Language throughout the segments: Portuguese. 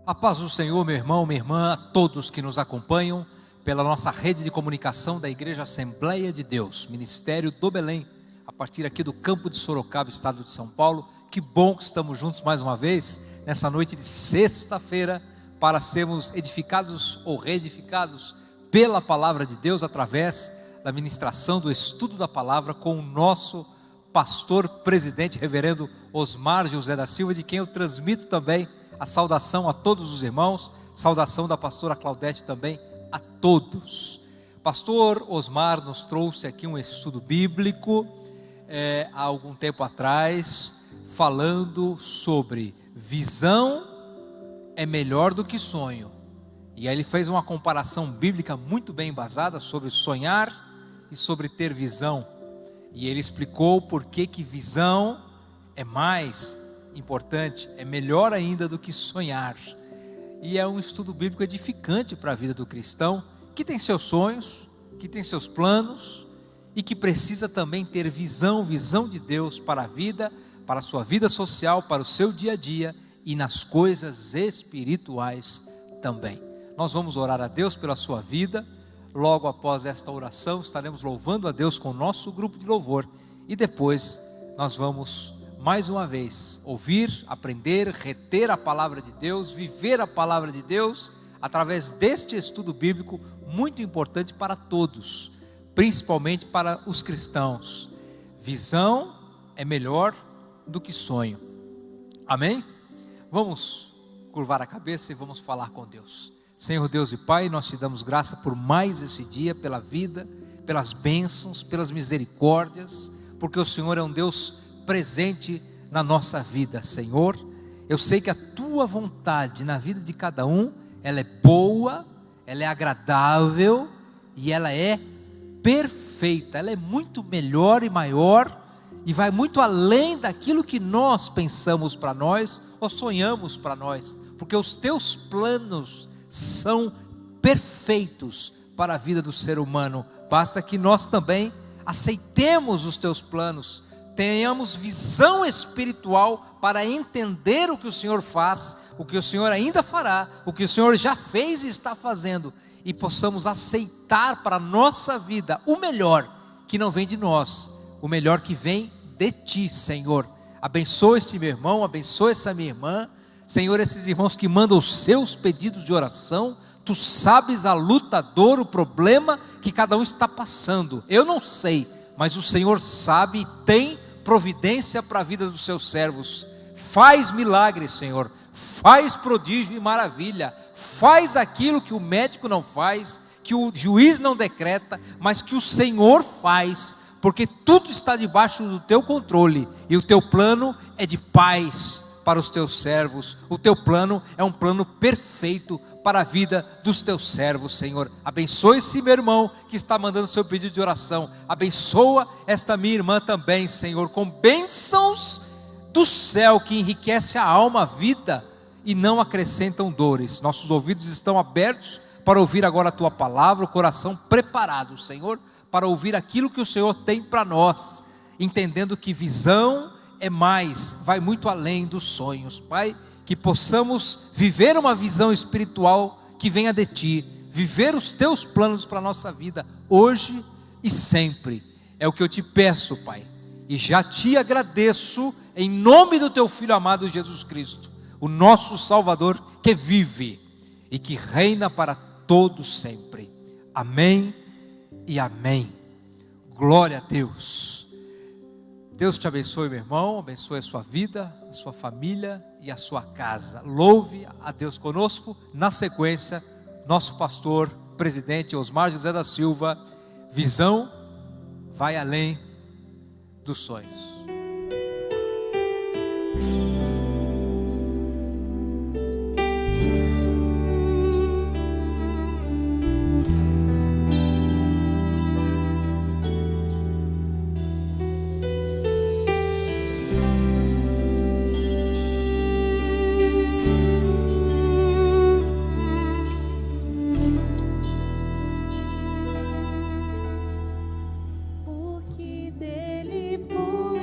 A paz do Senhor, meu irmão, minha irmã, a todos que nos acompanham pela nossa rede de comunicação da Igreja Assembleia de Deus, Ministério do Belém, a partir aqui do campo de Sorocaba, estado de São Paulo. Que bom que estamos juntos mais uma vez, nessa noite de sexta-feira, para sermos edificados ou reedificados pela palavra de Deus, através da ministração, do estudo da palavra, com o nosso pastor presidente, reverendo Osmar José da Silva, de quem eu transmito também a saudação a todos os irmãos, saudação da pastora Claudete também a todos. Pastor Osmar nos trouxe aqui um estudo bíblico, há algum tempo atrás, falando sobre visão é melhor do que sonho. E aí ele fez uma comparação bíblica muito bem embasada sobre sonhar e sobre ter visão. E ele explicou por que visão é mais importante, é melhor ainda do que sonhar. E é um estudo bíblico edificante para a vida do cristão, que tem seus sonhos, que tem seus planos, e que precisa também ter visão de Deus para a vida, para a sua vida social, para o seu dia a dia e nas coisas espirituais também. Nós vamos orar a Deus pela sua vida. Logo após esta oração, estaremos louvando a Deus com o nosso grupo de louvor, e depois nós vamos mais uma vez ouvir, aprender, reter a palavra de Deus, viver a palavra de Deus, através deste estudo bíblico muito importante para todos, principalmente para os cristãos. Visão é melhor do que sonho. Amém? Vamos curvar a cabeça e vamos falar com Deus. Senhor Deus e Pai, nós te damos graça por mais esse dia, pela vida, pelas bênçãos, pelas misericórdias, porque o Senhor é um Deus presente na nossa vida. Senhor, eu sei que a tua vontade na vida de cada um, ela é boa, ela é agradável e ela é perfeita. Ela é muito melhor e maior e vai muito além daquilo que nós pensamos para nós ou sonhamos para nós, porque os teus planos são perfeitos para a vida do ser humano. Basta que nós também aceitemos os teus planos, tenhamos visão espiritual para entender o que o Senhor faz, o que o Senhor ainda fará, o que o Senhor já fez e está fazendo, e possamos aceitar para a nossa vida o melhor que não vem de nós, o melhor que vem de ti, Senhor. Abençoa este meu irmão, abençoa essa minha irmã, Senhor, esses irmãos que mandam os seus pedidos de oração. Tu sabes a luta, a dor, o problema que cada um está passando. Eu não sei, mas o Senhor sabe e tem providência para a vida dos seus servos. Faz milagres, Senhor, faz prodígio e maravilha, faz aquilo que o médico não faz, que o juiz não decreta, mas que o Senhor faz, porque tudo está debaixo do teu controle, e o teu plano é de paz para os teus servos. O teu plano é um plano perfeito para a vida dos teus servos, Senhor. Abençoa esse meu irmão que está mandando seu pedido de oração. Abençoa esta minha irmã também, Senhor, com bênçãos do céu que enriquece a alma, a vida e não acrescentam dores. Nossos ouvidos estão abertos para ouvir agora a tua palavra, o coração preparado, Senhor, para ouvir aquilo que o Senhor tem para nós, entendendo que visão é mais, vai muito além dos sonhos. Pai, que possamos viver uma visão espiritual que venha de ti, viver os teus planos para a nossa vida, hoje e sempre. É o que eu te peço, Pai, e já te agradeço, em nome do teu Filho amado Jesus Cristo, o nosso Salvador, que vive e que reina para todos sempre. Amém e amém. Glória a Deus. Deus te abençoe, meu irmão, abençoe a sua vida, a sua família e a sua casa. Louve a Deus conosco. Na sequência, nosso pastor, presidente Osmar José da Silva. Visão vai além dos sonhos. Porque dele, por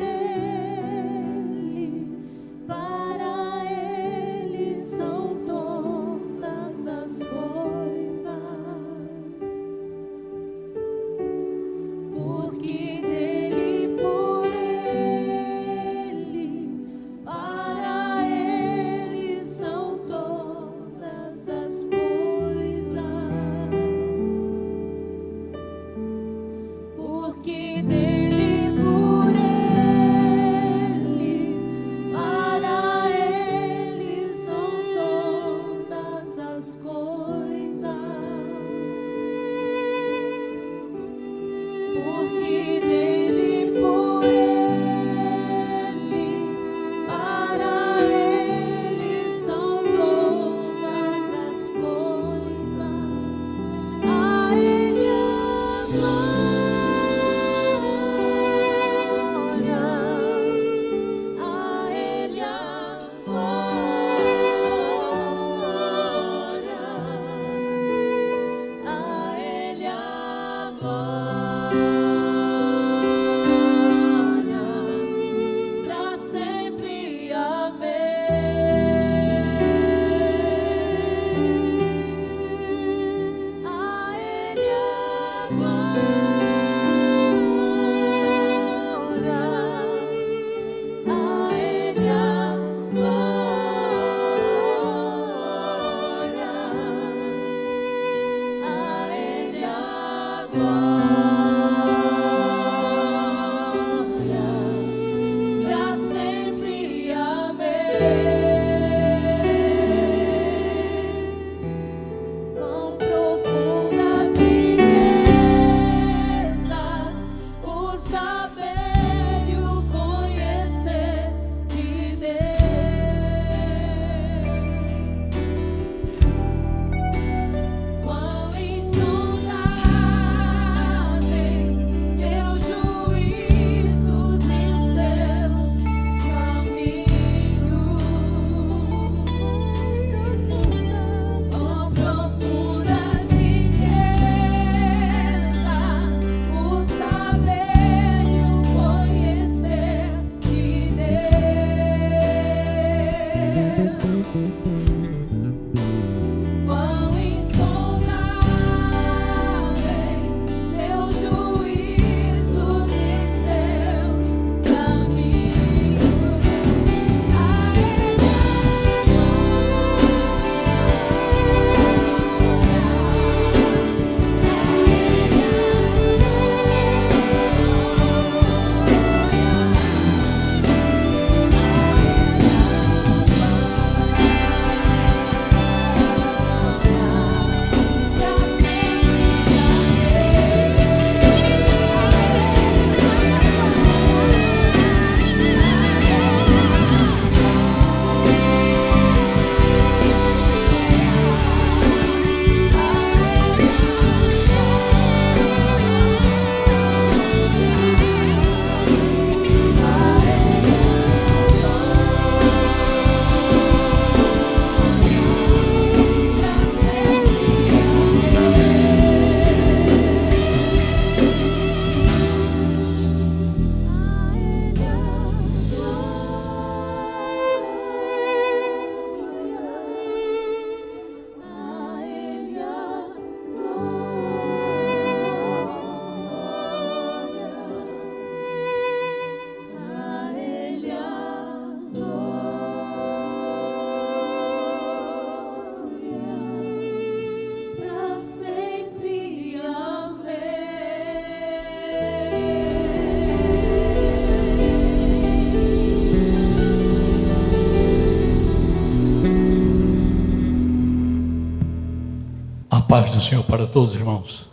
paz do Senhor para todos, irmãos.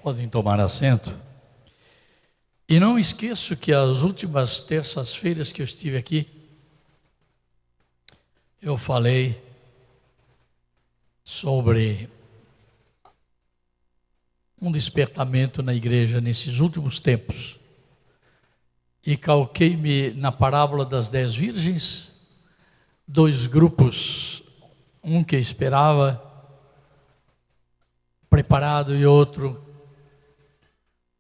Podem tomar assento. E não esqueço que as últimas terças-feiras que eu estive aqui, eu falei sobre um despertamento na igreja nesses últimos tempos. E calquei-me na parábola das 10 virgens, 2 grupos, um que esperava preparado e outro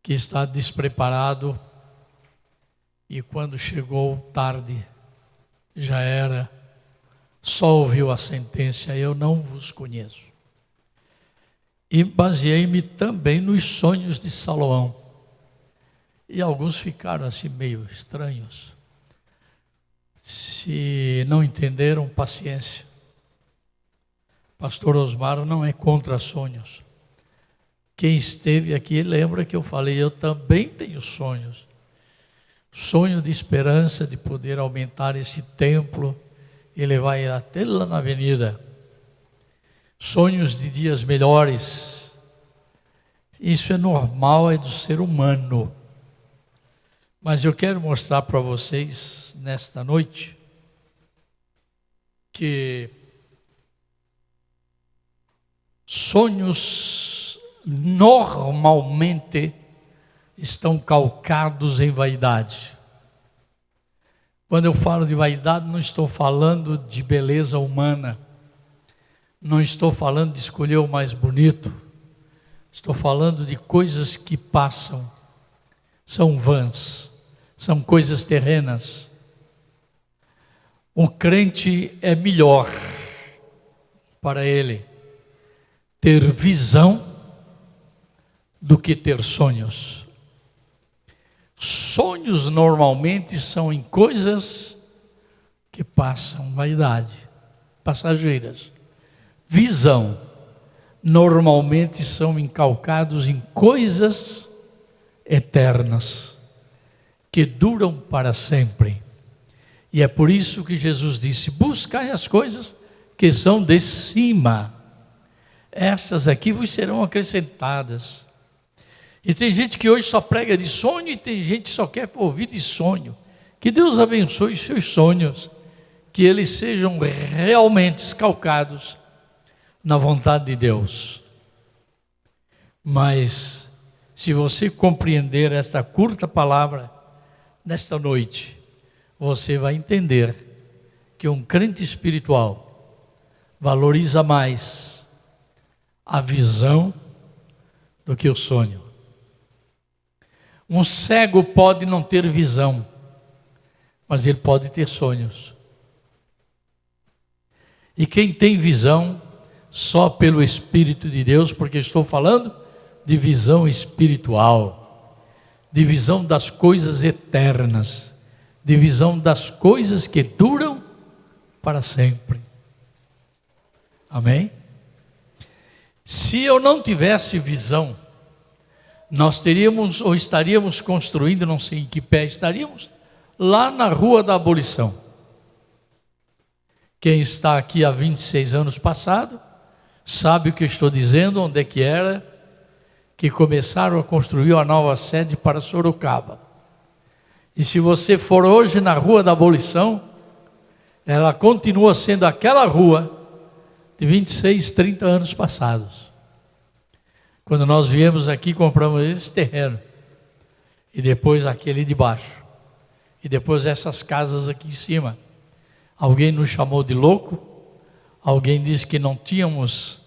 que está despreparado, e quando chegou tarde, já era, só ouviu a sentença: eu não vos conheço. E baseei-me também nos sonhos de Salomão, e alguns ficaram assim meio estranhos. Se não entenderam, paciência. Pastor Osmar não é contra sonhos. Quem esteve aqui lembra que eu falei, eu também tenho sonhos. Sonho de esperança de poder aumentar esse templo e levar ele até lá na avenida. Sonhos de dias melhores. Isso é normal, é do ser humano. Mas eu quero mostrar para vocês nesta noite que sonhos normalmente estão calcados em vaidade. Quando eu falo de vaidade, não estou falando de beleza humana, não estou falando de escolher o mais bonito, estou falando de coisas que passam, são vãs, são coisas terrenas. O crente é melhor para ele ter visão do que ter sonhos. Sonhos normalmente são em coisas que passam vaidade, passageiras. Visão normalmente são encalcados em coisas eternas, que duram para sempre. E é por isso que Jesus disse: buscai as coisas que são de cima. Essas aqui vos serão acrescentadas. E tem gente que hoje só prega de sonho, e tem gente que só quer ouvir de sonho. Que Deus abençoe os seus sonhos, que eles sejam realmente calcados na vontade de Deus. Mas se você compreender esta curta palavra nesta noite, você vai entender que um crente espiritual valoriza mais a visão do que o sonho. Um cego pode não ter visão, mas ele pode ter sonhos. E quem tem visão, só pelo Espírito de Deus, porque estou falando de visão espiritual, de visão das coisas eternas, de visão das coisas que duram para sempre. Amém? Se eu não tivesse visão, nós teríamos ou estaríamos construindo, não sei em que pé estaríamos, lá na Rua da Abolição. Quem está aqui há 26 anos passado, sabe o que eu estou dizendo, onde é que era, que começaram a construir a nova sede para Sorocaba. E se você for hoje na Rua da Abolição, ela continua sendo aquela rua de 26, 30 anos passados. Quando nós viemos aqui, compramos esse terreno, e depois aquele de baixo, e depois essas casas aqui em cima. Alguém nos chamou de louco, alguém disse que não tínhamos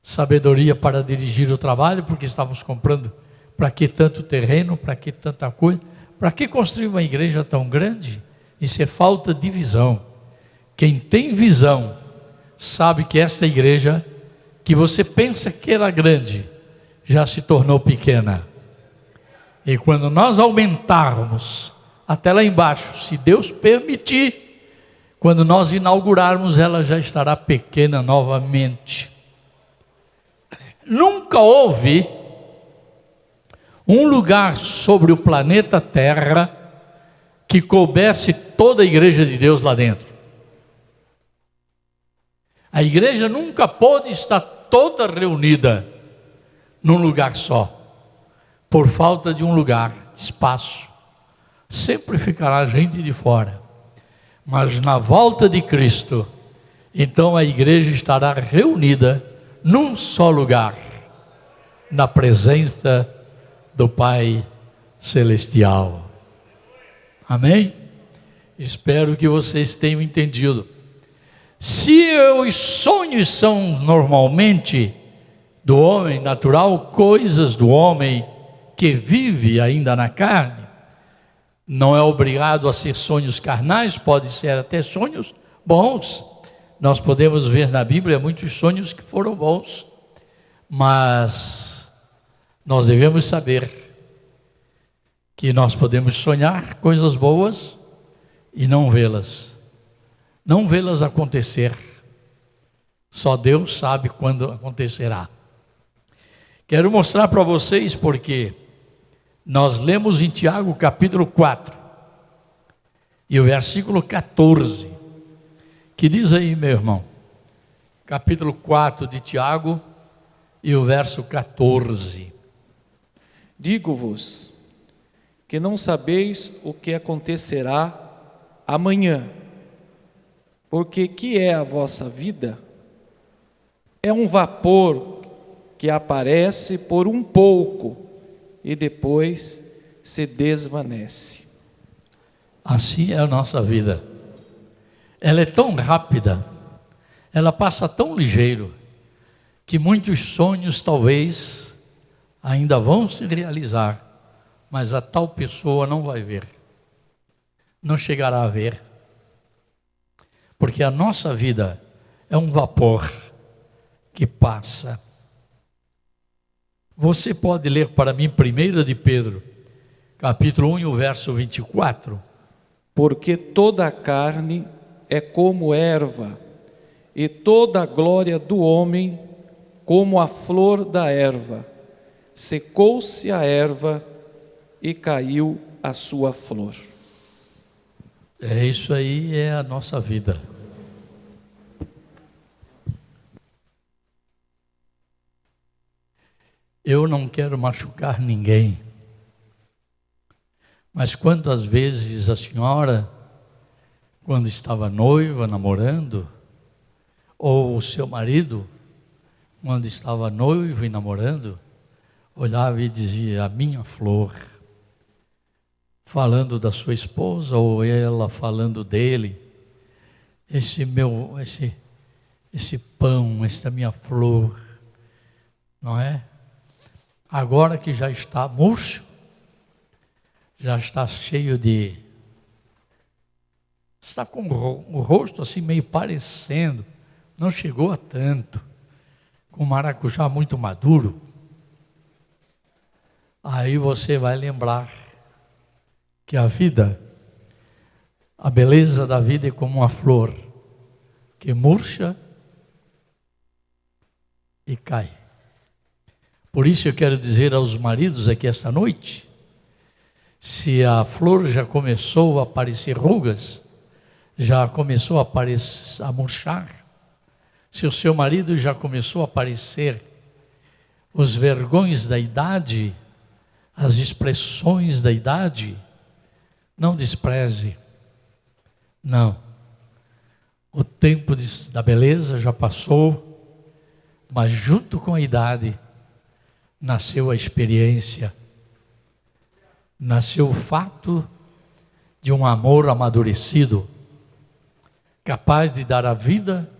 sabedoria para dirigir o trabalho, porque estávamos comprando, para que tanto terreno, para que tanta coisa, para que construir uma igreja tão grande? Isso é falta de visão. Quem tem visão, sabe que esta igreja, que você pensa que era grande, já se tornou pequena. E quando nós aumentarmos até lá embaixo, se Deus permitir, quando nós inaugurarmos, ela já estará pequena novamente. Nunca houve um lugar sobre o planeta Terra que coubesse toda a igreja de Deus lá dentro. A igreja nunca pôde estar toda reunida num lugar só, por falta de um lugar, espaço. Sempre ficará gente de fora. Mas na volta de Cristo, então a igreja estará reunida num só lugar, na presença do Pai Celestial. Amém? Espero que vocês tenham entendido. Se os sonhos são normalmente do homem natural, coisas do homem que vive ainda na carne, não é obrigado a ser sonhos carnais, pode ser até sonhos bons. Nós podemos ver na Bíblia muitos sonhos que foram bons, mas nós devemos saber que nós podemos sonhar coisas boas e não vê-las acontecer. Só Deus sabe quando acontecerá. Quero mostrar para vocês porque nós lemos em Tiago capítulo 4 e o versículo 14, que diz aí, meu irmão, capítulo 4 de Tiago e o verso 14. Digo-vos que não sabeis o que acontecerá amanhã, porque que é a vossa vida? É um vapor que aparece por um pouco e depois se desvanece. Assim é a nossa vida. Ela é tão rápida, ela passa tão ligeiro, que muitos sonhos talvez ainda vão se realizar, mas a tal pessoa não vai ver, não chegará a ver, porque a nossa vida é um vapor que passa. Você pode ler para mim 1 de Pedro, capítulo 1 e o verso 24. Porque toda a carne é como erva, e toda a glória do homem como a flor da erva. Secou-se a erva e caiu a sua flor. É isso aí, é a nossa vida. Eu não quero machucar ninguém, mas quantas vezes a senhora, quando estava noiva, namorando, ou o seu marido, quando estava noivo e namorando, olhava e dizia, a minha flor, falando da sua esposa, ou ela falando dele, esse pão, esta minha flor, não é? Agora que já está murcho, já está cheio está com o rosto assim meio parecendo, não chegou a tanto, com maracujá muito maduro, aí você vai lembrar que a vida, a beleza da vida é como uma flor, que murcha e cai. Por isso eu quero dizer aos maridos aqui esta noite, se a flor já começou a aparecer rugas, já começou a murchar, se o seu marido já começou a aparecer os vergões da idade, as expressões da idade, não despreze, não. O tempo da beleza já passou, mas junto com a idade, nasceu a experiência, nasceu o fato de um amor amadurecido, capaz de dar a vida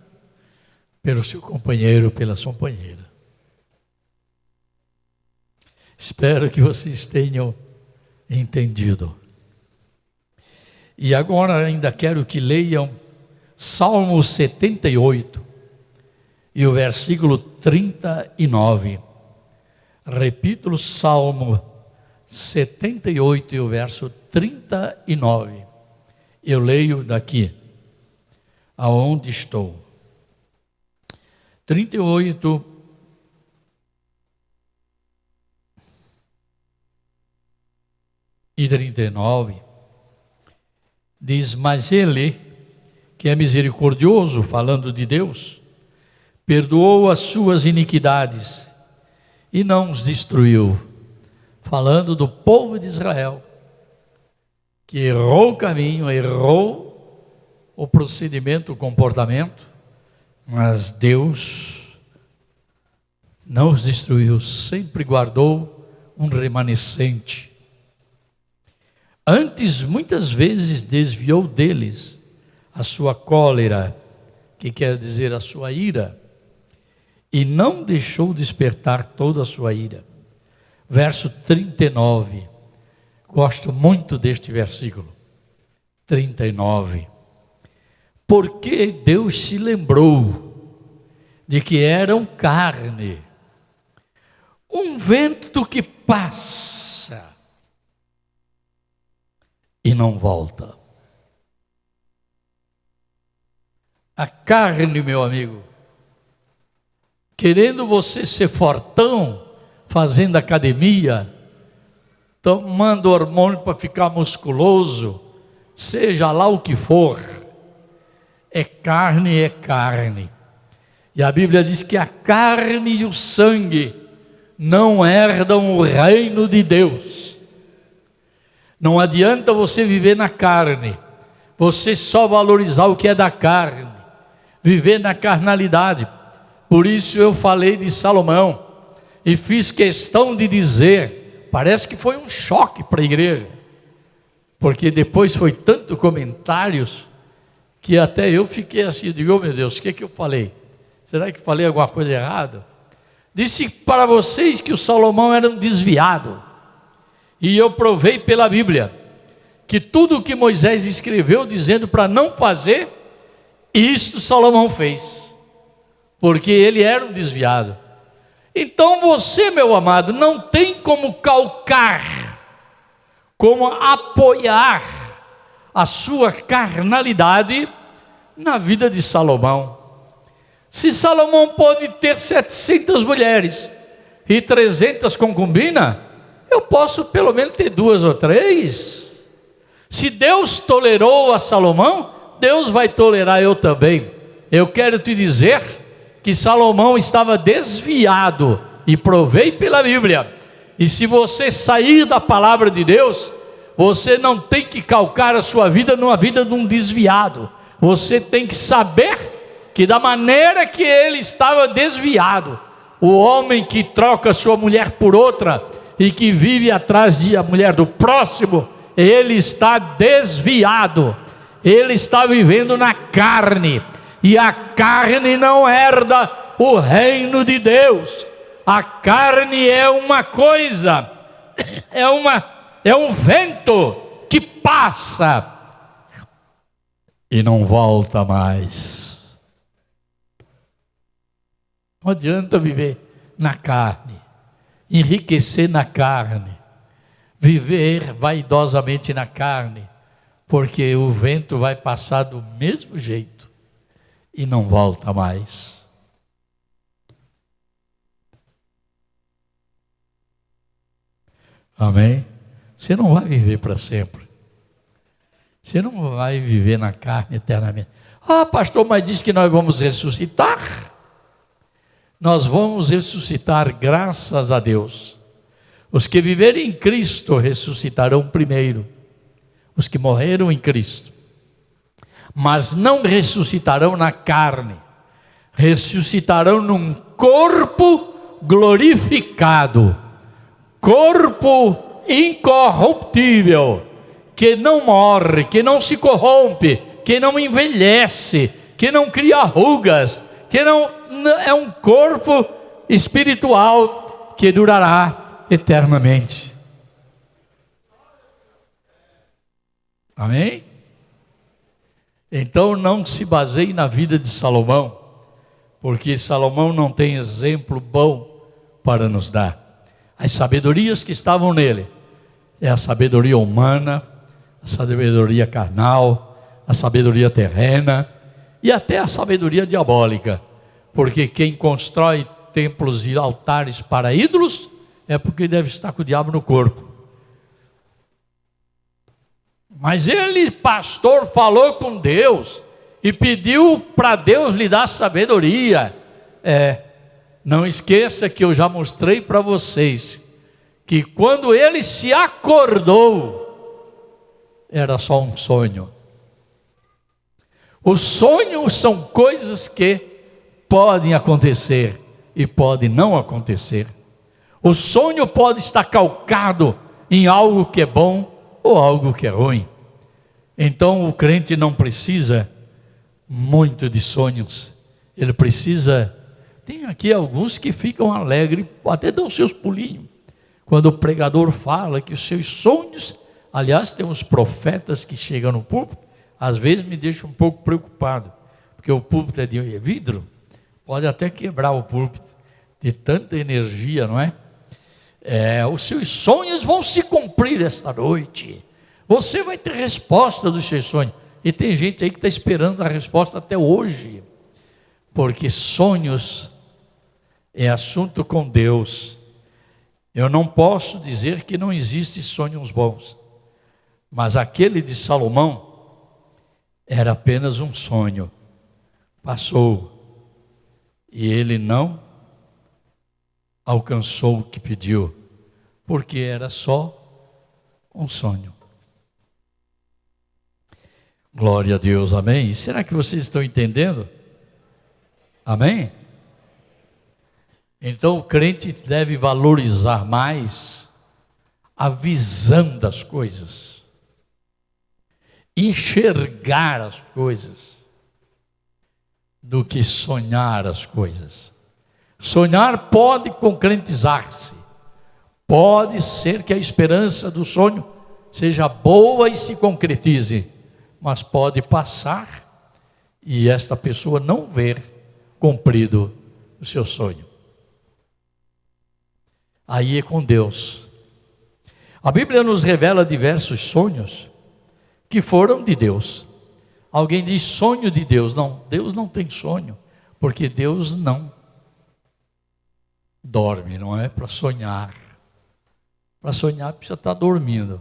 pelo seu companheiro, pela sua companheira. Espero que vocês tenham entendido. E agora ainda quero que leiam Salmo 78 e o versículo 39. Repito o Salmo 78 e o verso 39. Eu leio daqui, aonde estou. 38 e 39. Diz, mas ele, que é misericordioso, falando de Deus, perdoou as suas iniquidades e não os destruiu. Falando do povo de Israel, que errou o caminho, errou o procedimento, o comportamento, mas Deus não os destruiu, sempre guardou um remanescente. Antes, muitas vezes, desviou deles a sua cólera, que quer dizer a sua ira, e não deixou despertar toda a sua ira. Verso 39, gosto muito deste versículo, 39. Porque Deus se lembrou de que eram carne, um vento que passa e não volta. A carne, meu amigo, querendo você ser fortão, fazendo academia, tomando hormônio para ficar musculoso, seja lá o que for, é carne, é carne. E a Bíblia diz que a carne e o sangue não herdam o reino de Deus. Não adianta você viver na carne, você só valorizar o que é da carne, viver na carnalidade. Por isso eu falei de Salomão, e fiz questão de dizer, parece que foi um choque para a igreja, porque depois foi tanto comentários, que até eu fiquei assim, digo, oh, meu Deus, o que eu falei? Será que falei alguma coisa errada? Disse para vocês que o Salomão era um desviado, e eu provei pela Bíblia, que tudo o que Moisés escreveu, dizendo para não fazer, isto Salomão fez, porque ele era um desviado. Então você, meu amado, não tem como calcar, como apoiar a sua carnalidade na vida de Salomão. Se Salomão pôde ter 700 mulheres e 300 concubinas, eu posso pelo menos ter 2 ou 3. Se Deus tolerou a Salomão, Deus vai tolerar eu também. Eu quero te dizer que Salomão estava desviado, e provei pela Bíblia. E se você sair da palavra de Deus, você não tem que calcar a sua vida numa vida de um desviado. Você tem que saber que da maneira que ele estava desviado, o homem que troca sua mulher por outra, e que vive atrás da mulher do próximo, ele está desviado, ele está vivendo na carne, e a carne não herda o reino de Deus. A carne é uma coisa, é um vento que passa e não volta mais. Não adianta viver na carne, enriquecer na carne, viver vaidosamente na carne, porque o vento vai passar do mesmo jeito e não volta mais. Amém? Você não vai viver para sempre. Você não vai viver na carne eternamente. Ah, pastor, mas diz que nós vamos ressuscitar. Nós vamos ressuscitar, graças a Deus. Os que viverem em Cristo ressuscitarão primeiro. Os que morreram em Cristo. Mas não ressuscitarão na carne. Ressuscitarão num corpo glorificado. Corpo incorruptível, que não morre, que não se corrompe, que não envelhece, que não cria rugas, que não é um corpo espiritual que durará eternamente. Amém? Então não se baseie na vida de Salomão, porque Salomão não tem exemplo bom para nos dar. As sabedorias que estavam nele é a sabedoria humana, a sabedoria carnal, a sabedoria terrena e até a sabedoria diabólica, porque quem constrói templos e altares para ídolos é porque deve estar com o diabo no corpo. Mas ele, pastor, falou com Deus e pediu para Deus lhe dar sabedoria. Não esqueça que eu já mostrei para vocês que quando ele se acordou, era só um sonho. Os sonhos são coisas que podem acontecer e podem não acontecer. O sonho pode estar calcado em algo que é bom ou algo que é ruim. Então o crente não precisa muito de sonhos. Ele precisa... Tem aqui alguns que ficam alegres, até dão seus pulinhos, quando o pregador fala que os seus sonhos... Aliás, tem uns profetas que chegam no púlpito, às vezes me deixa um pouco preocupado, porque o púlpito é de vidro, pode até quebrar o púlpito, de tanta energia, não é? Os seus sonhos vão se cumprir esta noite, você vai ter resposta dos seus sonhos, e tem gente aí que está esperando a resposta até hoje, porque sonhos é assunto com Deus. Eu não posso dizer que não existem sonhos bons, mas aquele de Salomão era apenas um sonho, passou, e ele não alcançou o que pediu, porque era só um sonho. Glória a Deus, amém? Será que vocês estão entendendo? Amém? Então o crente deve valorizar mais a visão das coisas, enxergar as coisas, do que sonhar as coisas. Sonhar pode concretizar-se, pode ser que a esperança do sonho seja boa e se concretize, mas pode passar e esta pessoa não ver cumprido o seu sonho. Aí é com Deus. A Bíblia nos revela diversos sonhos que foram de Deus. Alguém diz sonho de Deus. Não, Deus não tem sonho, porque Deus não dorme, não é para sonhar. Para sonhar precisa estar dormindo.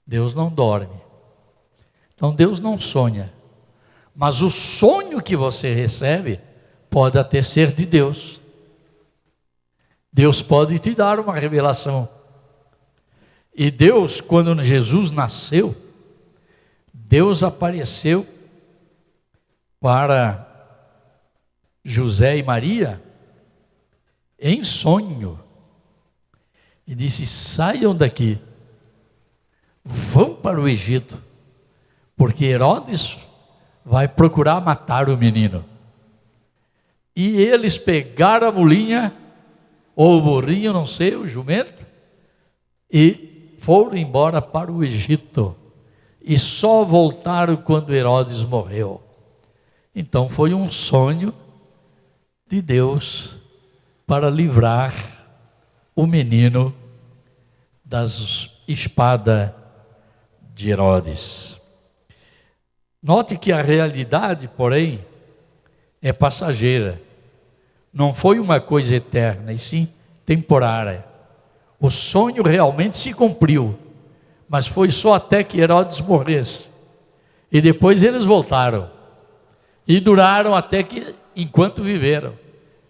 Deus não dorme. Então Deus não sonha. Mas o sonho que você recebe pode até ser de Deus. Deus pode te dar uma revelação. E Deus, quando Jesus nasceu, Deus apareceu para José e Maria em sonho e disse: saiam daqui, vão para o Egito, porque Herodes vai procurar matar o menino. E eles pegaram a mulinha, ou o burrinho, não sei, o jumento, e foram embora para o Egito. E só voltaram quando Herodes morreu. Então foi um sonho de Deus para livrar o menino das espadas de Herodes. Note que a realidade, porém, é passageira. Não foi uma coisa eterna, e sim temporária. O sonho realmente se cumpriu, mas foi só até que Herodes morresse. E depois eles voltaram. E duraram até que, enquanto viveram.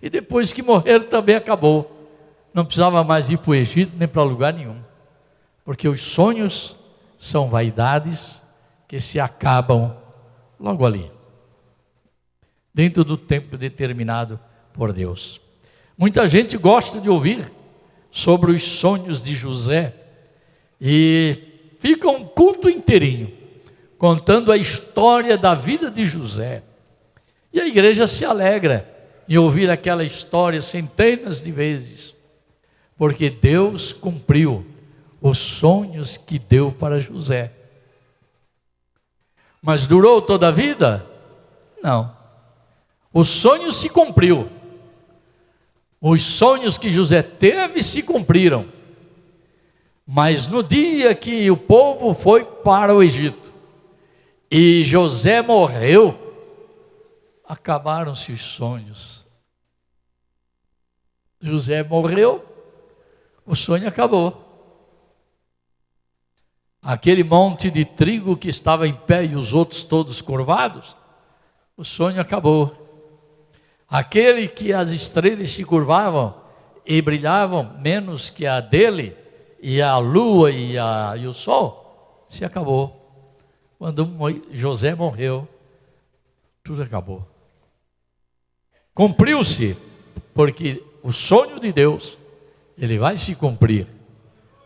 E depois que morreram também acabou. Não precisava mais ir para o Egito, nem para lugar nenhum. Porque os sonhos são vaidades que se acabam logo ali. Dentro do tempo determinado por Deus. Muita gente gosta de ouvir sobre os sonhos de José. E fica um culto inteirinho contando a história da vida de José. E a igreja se alegra em ouvir aquela história centenas de vezes, porque Deus cumpriu os sonhos que deu para José. Mas durou toda a vida? Não. O sonho se cumpriu. Os sonhos que José teve se cumpriram. Mas no dia que o povo foi para o Egito e José morreu, acabaram-se os sonhos. José morreu, o sonho acabou. Aquele monte de trigo que estava em pé e os outros todos curvados, o sonho acabou. aquele que as estrelas se curvavam e brilhavam menos que a dele, e a lua e o sol, se acabou. Quando José morreu, tudo acabou. Cumpriu-se, porque o sonho de Deus, ele vai se cumprir,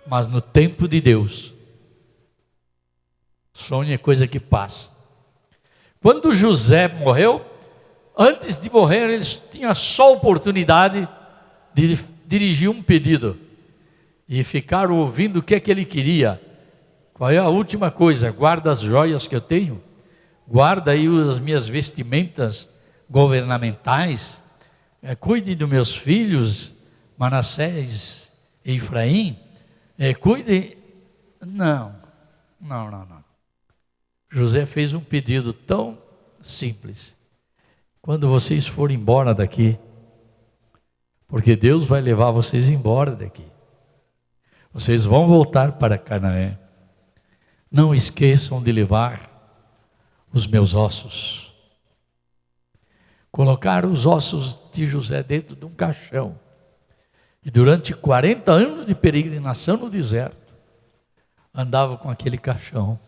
mas no tempo de Deus. Sonho é coisa que passa. Quando José morreu, antes de morrer, ele tinha só a oportunidade de dirigir um pedido e ficar ouvindo o que é que ele queria. Qual é a última coisa? Guarda as joias que eu tenho, guarda aí as minhas vestimentas governamentais, cuide dos meus filhos, Manassés e Efraim, cuide. Não. José fez um pedido tão simples: quando vocês forem embora daqui, porque Deus vai levar vocês embora daqui, vocês vão voltar para Canaã, não esqueçam de levar os meus ossos. Colocaram os ossos de José dentro de um caixão, e durante 40 anos de peregrinação no deserto, andava com aquele caixão.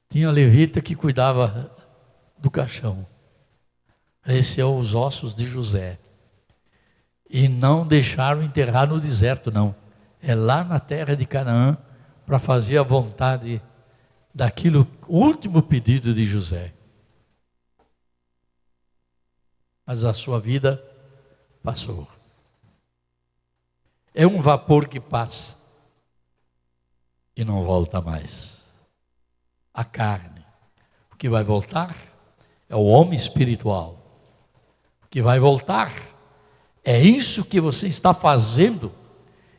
Tinha levita que cuidava do caixão. Esses são os ossos de José. E não deixaram enterrar no deserto, não. É lá na terra de Canaã, para fazer a vontade daquilo, o último pedido de José. Mas a sua vida passou. É um vapor que passa e não volta mais. A carne, o que vai voltar é o homem espiritual. O que vai voltar é isso que você está fazendo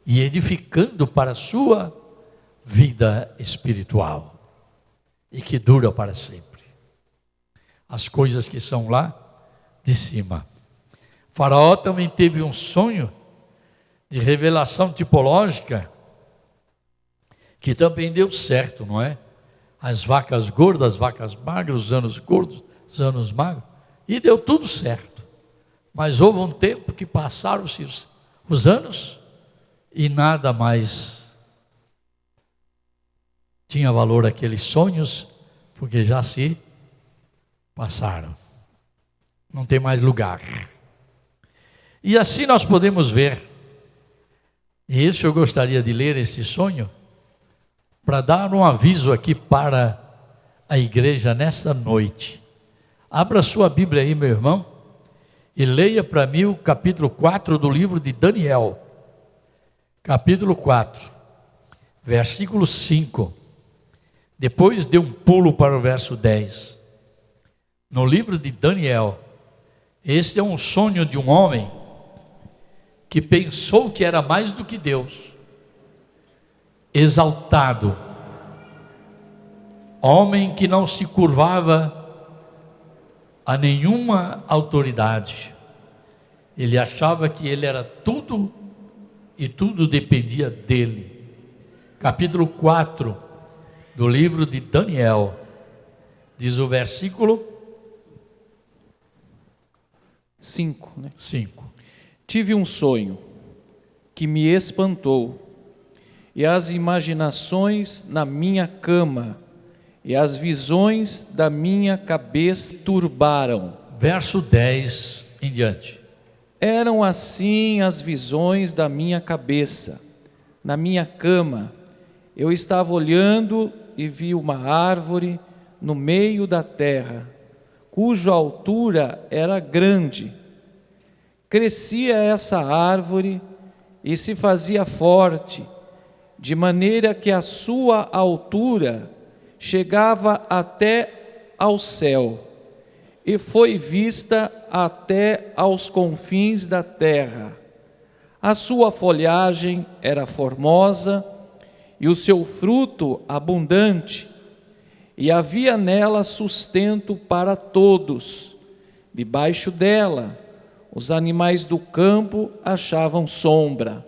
e edificando para a sua vida espiritual, e que dura para sempre. As coisas que são lá de cima. Faraó também teve um sonho de revelação tipológica, que também deu certo, não é? As vacas gordas, as vacas magras, os anos gordos, os anos magros, e deu tudo certo. Mas houve um tempo que passaram-se os anos e nada mais tinha valor aqueles sonhos, porque já se passaram. Não tem mais lugar. E assim nós podemos ver, e isso eu gostaria de ler esse sonho, para dar um aviso aqui para a igreja nesta noite. Abra sua Bíblia aí, meu irmão, e leia para mim o capítulo 4 do livro de Daniel. Capítulo 4, versículo 5. Depois dê um pulo para o verso 10. No livro de Daniel, este é um sonho de um homem que pensou que era mais do que Deus, exaltado, homem que não se curvava a nenhuma autoridade. Ele achava que ele era tudo e tudo dependia dele. Capítulo 4 do livro de Daniel, diz o versículo 5, né? 5. Tive um sonho que me espantou, e as imaginações na minha cama e as visões da minha cabeça turbaram. Verso 10 em diante. Eram assim as visões da minha cabeça. Na minha cama, eu estava olhando e vi uma árvore no meio da terra, cuja altura era grande. Crescia essa árvore e se fazia forte, de maneira que a sua altura chegava até ao céu, e foi vista até aos confins da terra. A sua folhagem era formosa e o seu fruto abundante, e havia nela sustento para todos. Debaixo dela, os animais do campo achavam sombra,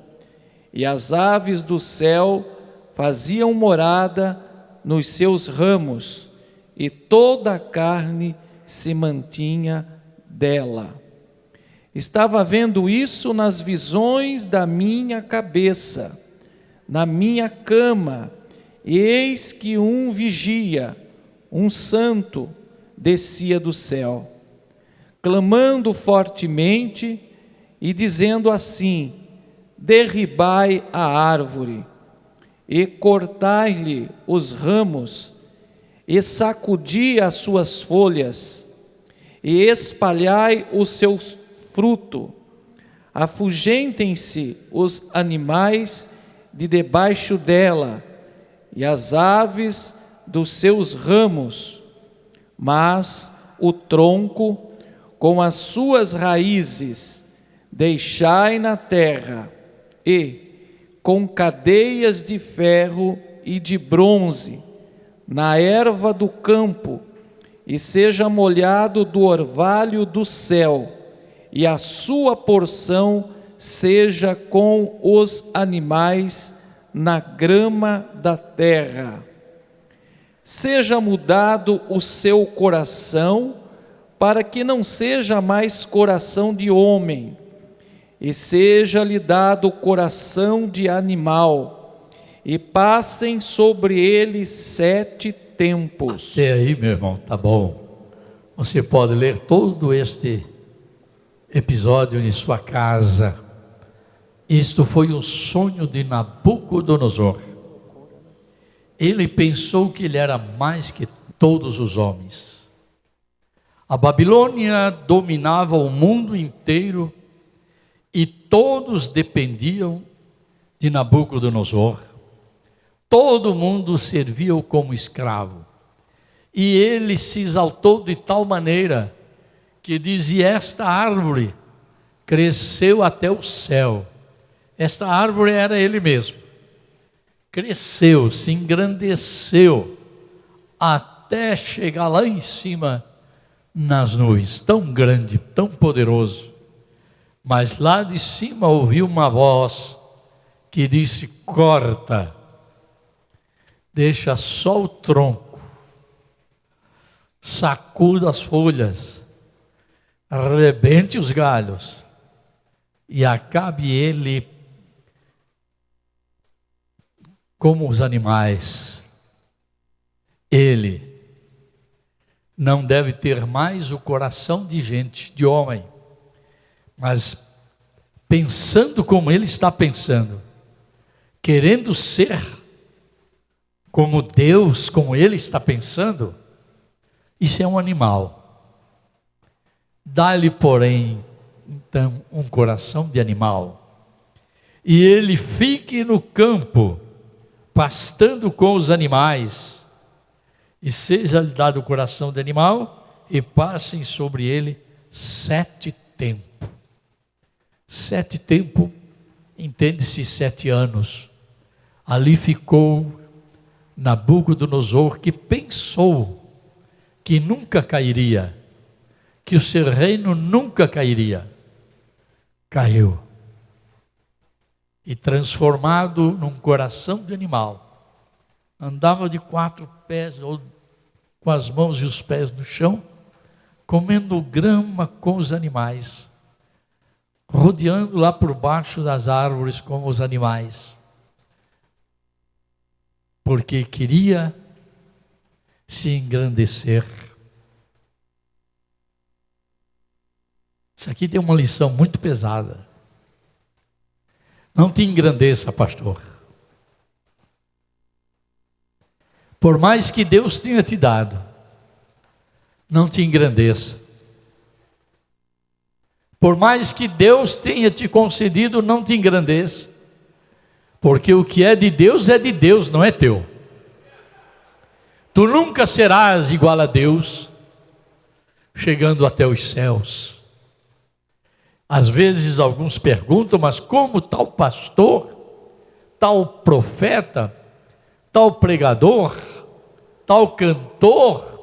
e as aves do céu faziam morada nos seus ramos, e toda a carne se mantinha dela. Estava vendo isso nas visões da minha cabeça, na minha cama, e eis que um vigia, um santo, descia do céu, clamando fortemente e dizendo assim: derribai a árvore, e cortai-lhe os ramos, e sacudi as suas folhas, e espalhai o seu fruto, afugentem-se os animais de debaixo dela, e as aves dos seus ramos, mas o tronco com as suas raízes deixai na terra, e com cadeias de ferro e de bronze na erva do campo, e seja molhado do orvalho do céu, e a sua porção seja com os animais na grama da terra. Seja mudado o seu coração, para que não seja mais coração de homem, e seja-lhe dado coração de animal, e passem sobre ele 7 tempos. Até aí, meu irmão, tá bom. Você pode ler todo este episódio em sua casa. Isto foi um sonho de Nabucodonosor. Ele pensou que ele era mais que todos os homens. A Babilônia dominava o mundo inteiro e todos dependiam de Nabucodonosor. Todo mundo servia-o como escravo. E ele se exaltou de tal maneira que dizia: esta árvore cresceu até o céu. Esta árvore era ele mesmo. Cresceu, se engrandeceu, até chegar lá em cima nas nuvens, tão grande, tão poderoso. Mas lá de cima ouviu uma voz que disse: corta, deixa só o tronco, sacuda as folhas, arrebente os galhos e acabe ele como os animais. Ele não deve ter mais o coração de gente, de homem, mas pensando como ele está pensando, querendo ser como Deus, como ele está pensando, isso é um animal. Dá-lhe, porém, então, um coração de animal, e ele fique no campo, pastando com os animais, e seja-lhe dado o coração de animal, e passem sobre ele 7 tempos. 7 tempos, entende-se 7 anos. Ali ficou Nabucodonosor, que pensou que nunca cairia, que o seu reino nunca cairia. Caiu. E transformado num coração de animal, andava de 4 pés, ou com as mãos e os pés no chão, comendo grama com os animais, rodeando lá por baixo das árvores como os animais, porque queria se engrandecer. Isso aqui tem uma lição muito pesada. Não te engrandeça, pastor. Por mais que Deus tenha te dado, não te engrandeça. Por mais que Deus tenha te concedido, não te engrandeça. Porque o que é de Deus, não é teu. Tu nunca serás igual a Deus, chegando até os céus. Às vezes alguns perguntam: mas como tal pastor, tal profeta, tal pregador, tal cantor,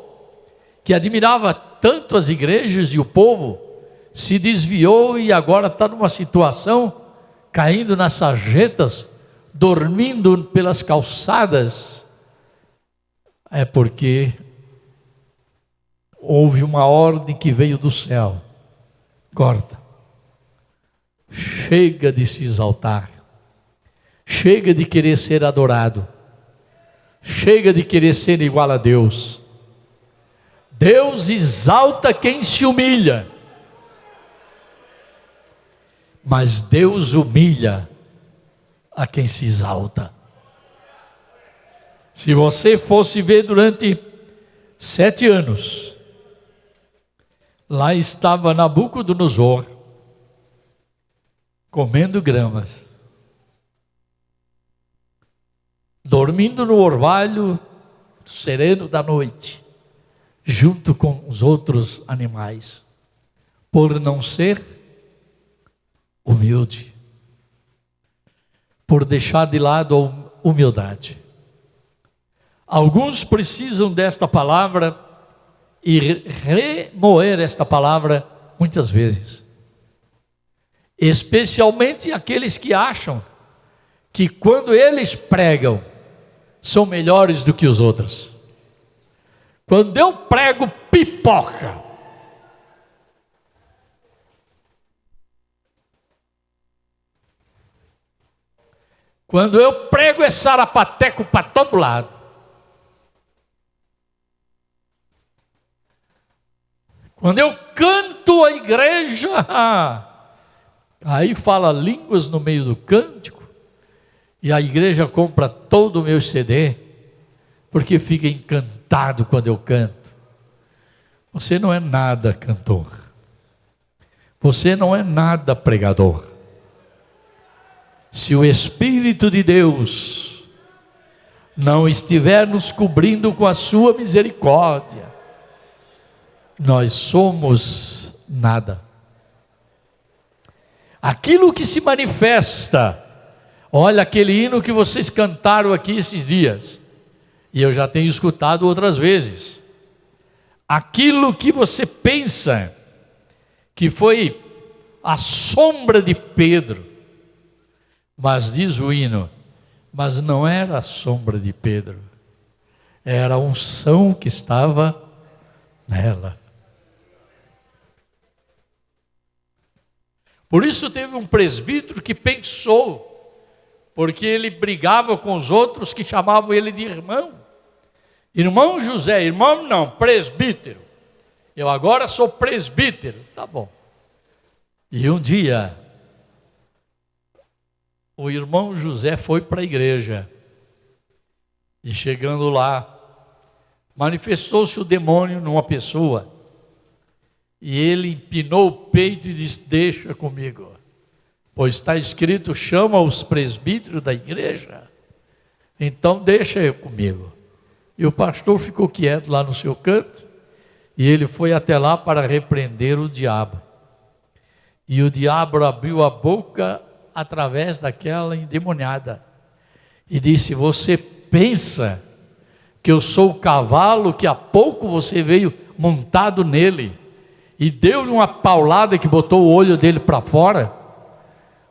que admirava tanto as igrejas e o povo, se desviou e agora está numa situação, caindo nas sarjetas, dormindo pelas calçadas? É porque houve uma ordem que veio do céu, Corta. Chega de se exaltar. Chega de querer ser adorado. Chega de querer ser igual a Deus. Deus exalta quem se humilha, mas Deus humilha a quem se exalta. Se você fosse ver durante 7 anos, lá estava Nabucodonosor, comendo gramas, dormindo no orvalho sereno da noite, junto com os outros animais, por não ser humilde, por deixar de lado a humildade. Alguns precisam desta palavra e remoer esta palavra muitas vezes, especialmente aqueles que acham que quando eles pregam são melhores do que os outros. Quando eu prego pipoca, quando eu prego é sarapateco para todo lado, quando eu canto a igreja, aí fala línguas no meio do cântico, e a igreja compra todo o meu CD, porque fica encantado quando eu canto. Você não é nada cantor, você não é nada pregador. Se o Espírito de Deus não estiver nos cobrindo com a sua misericórdia, nós somos nada. Aquilo que se manifesta, olha aquele hino que vocês cantaram aqui esses dias, e eu já tenho escutado outras vezes. Aquilo que você pensa que foi a sombra de Pedro, mas diz o hino, mas não era a sombra de Pedro, era a unção que estava nela. Por isso teve um presbítero que pensou, porque ele brigava com os outros que chamavam ele de irmão. Irmão José, irmão não, presbítero. Eu agora sou presbítero, tá bom. E um dia, o irmão José foi para a igreja, e chegando lá, manifestou-se o demônio numa pessoa, e ele empinou o peito e disse: deixa comigo, pois está escrito, chama os presbíteros da igreja, então deixa eu comigo. E o pastor ficou quieto lá no seu canto, e ele foi até lá para repreender o diabo. E o diabo abriu a boca através daquela endemoniada, e disse: você pensa que eu sou o cavalo que há pouco você veio montado nele, e deu-lhe uma paulada que botou o olho dele para fora?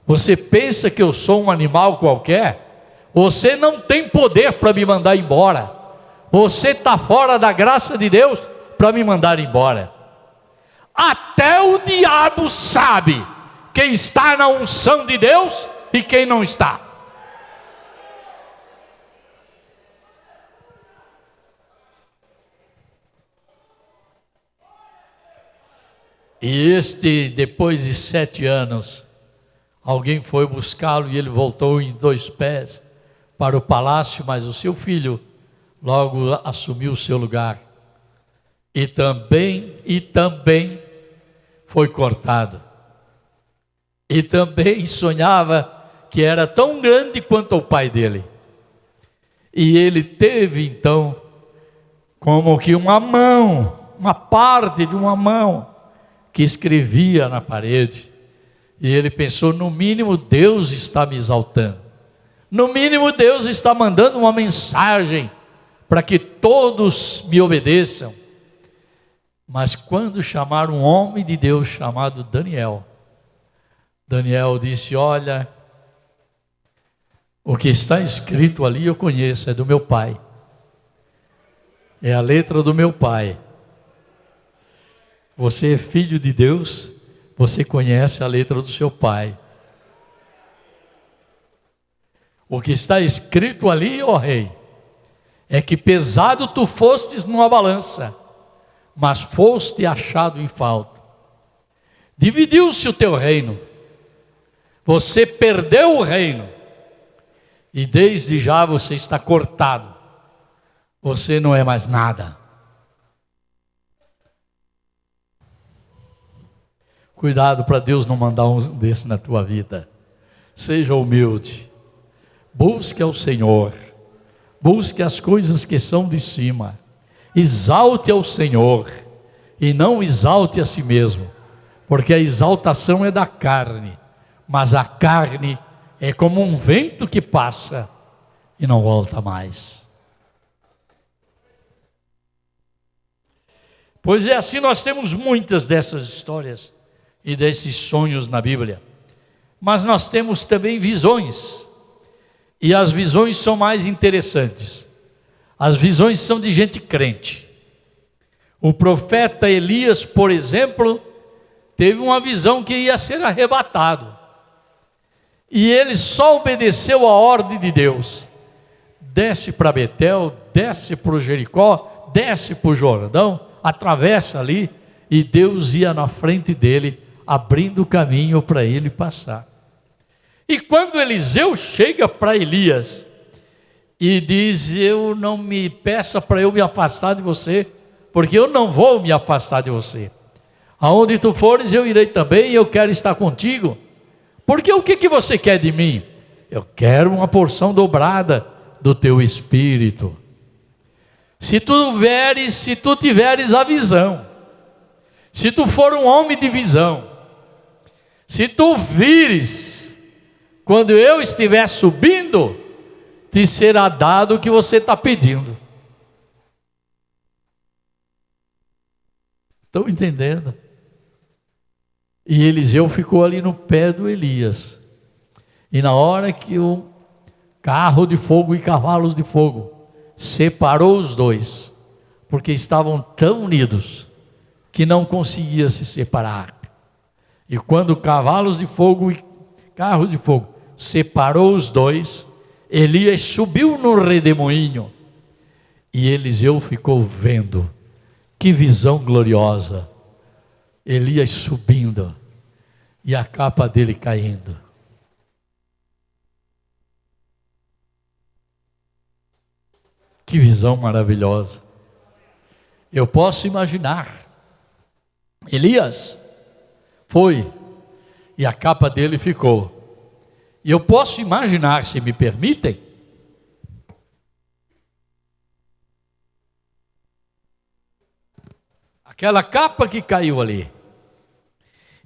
Você pensa que eu sou um animal qualquer? Você não tem poder para me mandar embora. Você está fora da graça de Deus para me mandar embora. Até o diabo sabe quem está na unção de Deus e quem não está. E depois de 7 anos, alguém foi buscá-lo e ele voltou em 2 pés para o palácio, mas o seu filho logo assumiu o seu lugar. E também foi cortado. E também sonhava que era tão grande quanto o pai dele. E ele teve então como que uma mão, uma parte de uma mão que escrevia na parede. E ele pensou: no mínimo Deus está me exaltando, no mínimo Deus está mandando uma mensagem para que todos me obedeçam. Mas quando chamaram um homem de Deus chamado Daniel, Daniel disse: olha, o que está escrito ali eu conheço, é do meu pai, é a letra do meu pai. Você é filho de Deus, você conhece a letra do seu pai. O que está escrito ali, ó rei, é que pesado tu fostes numa balança, mas foste achado em falta. Dividiu-se o teu reino, você perdeu o reino, e desde já você está cortado, você não é mais nada. Cuidado para Deus não mandar um desse na tua vida. Seja humilde, busque ao Senhor, busque as coisas que são de cima, exalte ao Senhor, e não exalte a si mesmo, porque a exaltação é da carne, mas a carne é como um vento que passa e não volta mais. Pois é assim, nós temos muitas dessas histórias e desses sonhos na Bíblia, mas nós temos também visões, e as visões são mais interessantes. As visões são de gente crente. O profeta Elias, por exemplo, teve uma visão que ia ser arrebatado, e ele só obedeceu a ordem de Deus: desce para Betel, desce para o Jericó, desce para o Jordão, atravessa ali, e Deus ia na frente dele, abrindo o caminho para ele passar. E quando Eliseu chega para Elias e diz: eu não me peça para eu me afastar de você, porque eu não vou me afastar de você. Aonde tu fores eu irei também, e eu quero estar contigo. Porque o que você quer de mim? Eu quero uma porção dobrada do teu espírito. Se tu tiveres a visão, se tu for um homem de visão, se tu vires, quando eu estiver subindo, te será dado o que você está pedindo. Estão entendendo? E Eliseu ficou ali no pé do Elias. E na hora que o carro de fogo e cavalos de fogo separou os dois, porque estavam tão unidos que não conseguia se separar. E quando cavalos de fogo e carros de fogo separou os dois, Elias subiu no redemoinho, e Eliseu ficou vendo. Que visão gloriosa! Elias subindo e a capa dele caindo. Que visão maravilhosa! Eu posso imaginar. Elias foi e a capa dele ficou. E eu posso imaginar, se me permitem, aquela capa que caiu ali.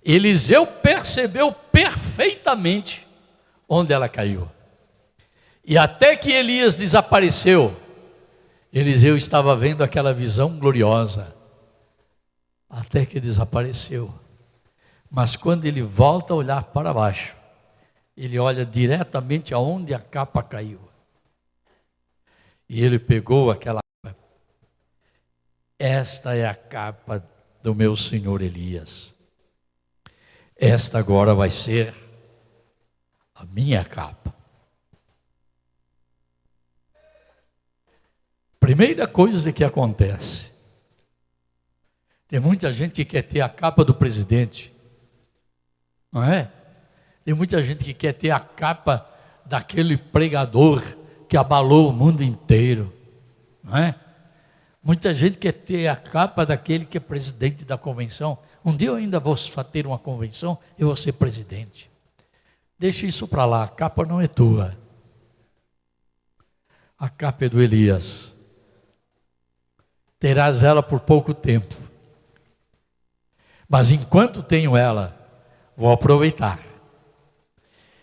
Eliseu percebeu perfeitamente onde ela caiu. E até que Elias desapareceu, Eliseu estava vendo aquela visão gloriosa. Até que desapareceu. Mas quando ele volta a olhar para baixo, ele olha diretamente aonde a capa caiu. E ele pegou aquela capa. Esta é a capa do meu senhor Elias. Esta agora vai ser a minha capa. Primeira coisa que acontece. Tem muita gente que quer ter a capa do presidente. Não é? Tem muita gente que quer ter a capa daquele pregador que abalou o mundo inteiro. Não é? Muita gente quer ter a capa daquele que é presidente da convenção. Um dia eu ainda vou ter uma convenção e vou ser presidente. Deixa isso para lá, a capa não é tua. A capa é do Elias. Terás ela por pouco tempo. Mas enquanto tenho ela, vou aproveitar.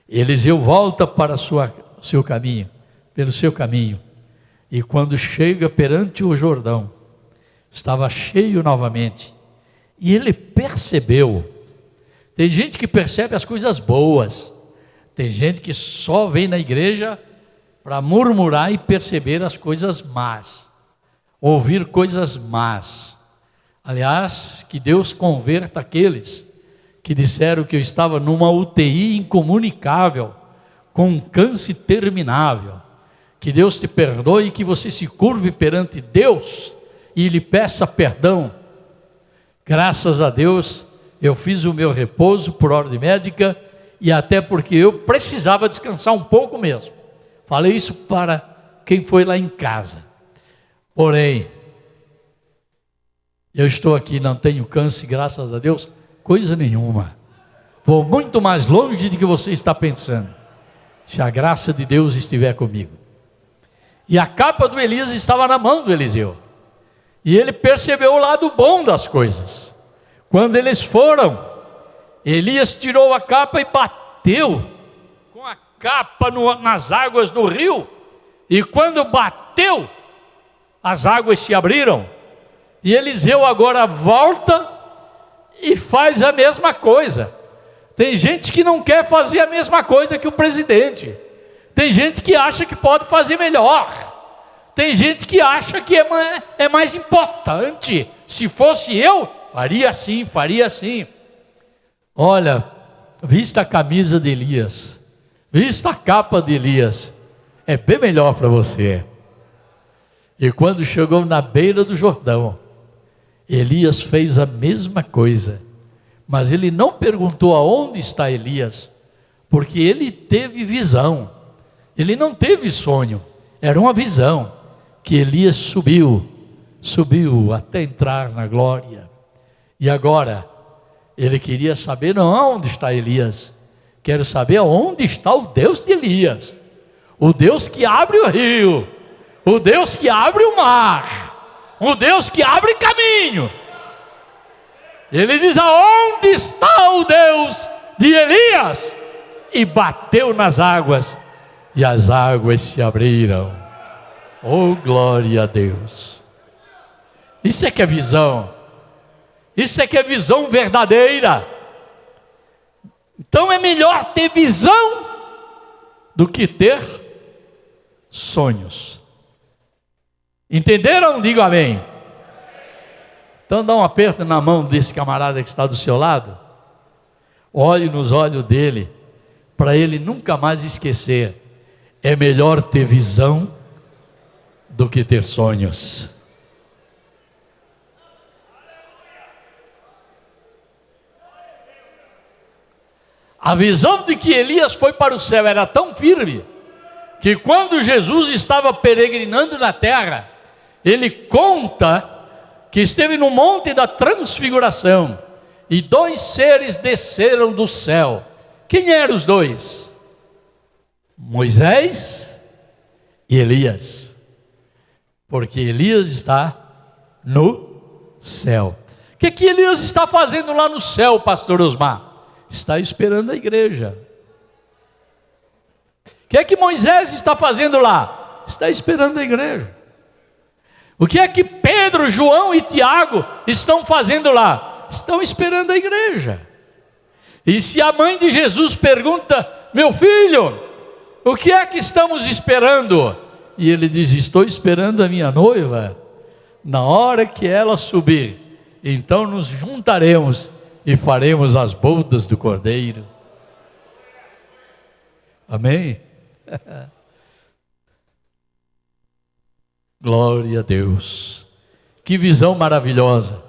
Eliseu volta para seu caminho, pelo seu caminho. E quando chega perante o Jordão, estava cheio novamente. E ele percebeu. Tem gente que percebe as coisas boas. Tem gente que só vem na igreja para murmurar e perceber as coisas más. Ouvir coisas más. Aliás, que Deus converta aqueles que disseram que eu estava numa UTI incomunicável, com um câncer terminável. Que Deus te perdoe e que você se curve perante Deus e lhe peça perdão. Graças a Deus, eu fiz o meu repouso por ordem médica e até porque eu precisava descansar um pouco mesmo. Falei isso para quem foi lá em casa. Porém, eu estou aqui, não tenho câncer, graças a Deus, coisa nenhuma. Vou muito mais longe do que você está pensando, se a graça de Deus estiver comigo. E a capa do Elias estava na mão do Eliseu. E ele percebeu o lado bom das coisas. Quando eles foram, Elias tirou a capa e bateu com a capa nas águas do rio. E quando bateu, as águas se abriram. E Eliseu agora volta e faz a mesma coisa. Tem gente que não quer fazer a mesma coisa que o presidente. Tem gente que acha que pode fazer melhor. Tem gente que acha que é mais importante. Se fosse eu, faria assim, faria assim. Olha, vista a camisa de Elias, vista a capa de Elias, é bem melhor para você. E quando chegou na beira do Jordão, Elias fez a mesma coisa. Mas ele não perguntou aonde está Elias, porque ele teve visão. Ele não teve sonho, era uma visão, que Elias subiu até entrar na glória. E agora, ele queria saber não aonde está Elias, quero saber aonde está o Deus de Elias, o Deus que abre o rio, o Deus que abre o mar, o Deus que abre caminho. Ele diz, aonde está o Deus de Elias? E bateu nas águas, e as águas se abriram. Oh, glória a Deus. Isso é que é visão. Isso é que é visão verdadeira. Então é melhor ter visão do que ter sonhos. Entenderam? Digo amém. Então dá um aperto na mão desse camarada que está do seu lado. Olhe nos olhos dele, para ele nunca mais esquecer. É melhor ter visão do que ter sonhos. A visão de que Elias foi para o céu era tão firme, que quando Jesus estava peregrinando na terra, ele conta que esteve no monte da transfiguração, e 2 seres desceram do céu. Quem eram os 2? Moisés e Elias, porque Elias está no céu. O que Elias está fazendo lá no céu, pastor Osmar? Está esperando a igreja. O que Moisés está fazendo lá? Está esperando a igreja. O que é que Pedro, João e Tiago estão fazendo lá? Estão esperando a igreja. E se a mãe de Jesus pergunta, meu filho, o que é que estamos esperando? E ele diz, estou esperando a minha noiva. Na hora que ela subir, então nos juntaremos e faremos as bodas do Cordeiro. Amém? Glória a Deus. Que visão maravilhosa.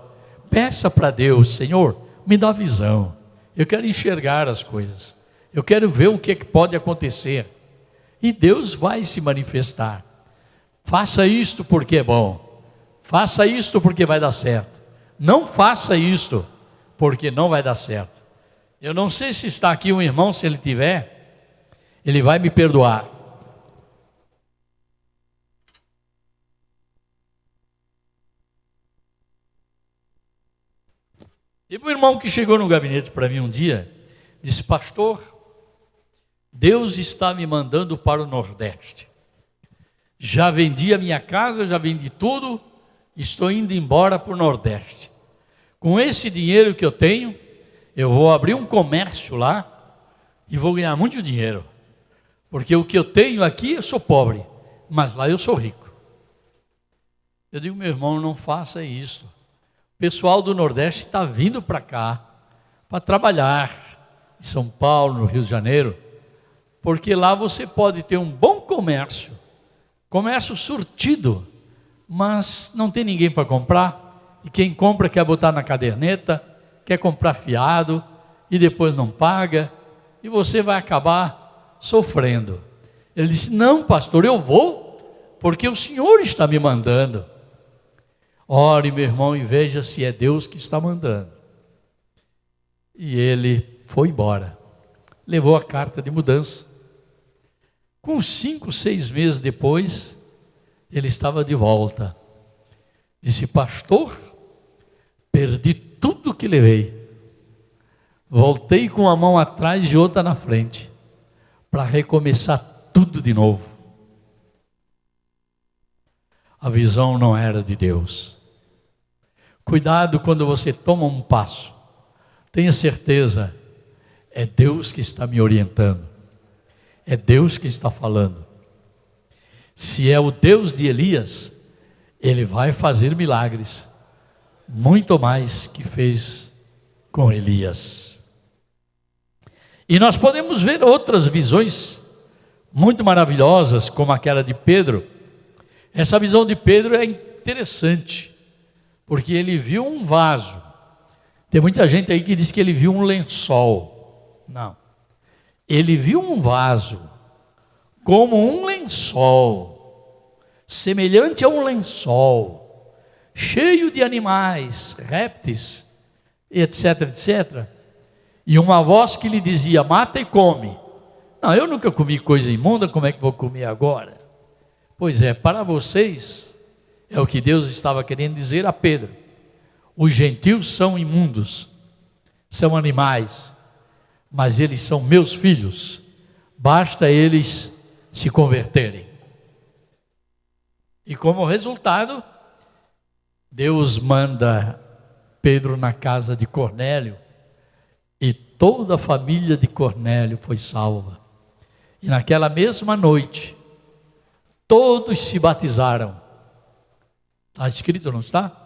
Peça para Deus, Senhor, me dá visão. Eu quero enxergar as coisas. Eu quero ver o que pode acontecer. E Deus vai se manifestar. Faça isto porque é bom. Faça isto porque vai dar certo. Não faça isto porque não vai dar certo. Eu não sei se está aqui um irmão, se ele tiver, ele vai me perdoar. Teve um irmão que chegou no gabinete para mim um dia, disse, pastor, Deus está me mandando para o Nordeste. Já vendi a minha casa, já vendi tudo, estou indo embora para o Nordeste. Com esse dinheiro que eu tenho, eu vou abrir um comércio lá e vou ganhar muito dinheiro. Porque o que eu tenho aqui, eu sou pobre, mas lá eu sou rico. Eu digo, meu irmão, não faça isso. O pessoal do Nordeste está vindo para cá para trabalhar em São Paulo, no Rio de Janeiro, porque lá você pode ter um bom comércio surtido, mas não tem ninguém para comprar, e quem compra quer botar na caderneta, quer comprar fiado, e depois não paga, e você vai acabar sofrendo. Ele disse: não, pastor, eu vou, porque o Senhor está me mandando. Ore, meu irmão, e veja se é Deus que está mandando. E ele foi embora, levou a carta de mudança. Com 5, 6 meses depois, ele estava de volta. Disse: pastor, perdi tudo que levei. Voltei com uma mão atrás e outra na frente, para recomeçar tudo de novo. A visão não era de Deus. Cuidado quando você toma um passo. Tenha certeza, é Deus que está me orientando. É Deus que está falando. Se é o Deus de Elias, Ele vai fazer milagres, muito mais que fez com Elias. E nós podemos ver outras visões muito maravilhosas, como aquela de Pedro. Essa visão de Pedro é interessante, porque ele viu um vaso. Tem muita gente aí que diz que ele viu um lençol. Não. Ele viu um vaso, como um lençol, semelhante a um lençol, cheio de animais, répteis, etc, etc. E uma voz que lhe dizia: mata e come. Não, eu nunca comi coisa imunda, como é que vou comer agora? Pois é, para vocês, é o que Deus estava querendo dizer a Pedro. Os gentios são imundos, são animais, mas eles são meus filhos, basta eles se converterem. E como resultado, Deus manda Pedro na casa de Cornélio, e toda a família de Cornélio foi salva. E naquela mesma noite, todos se batizaram. Está escrito, não está?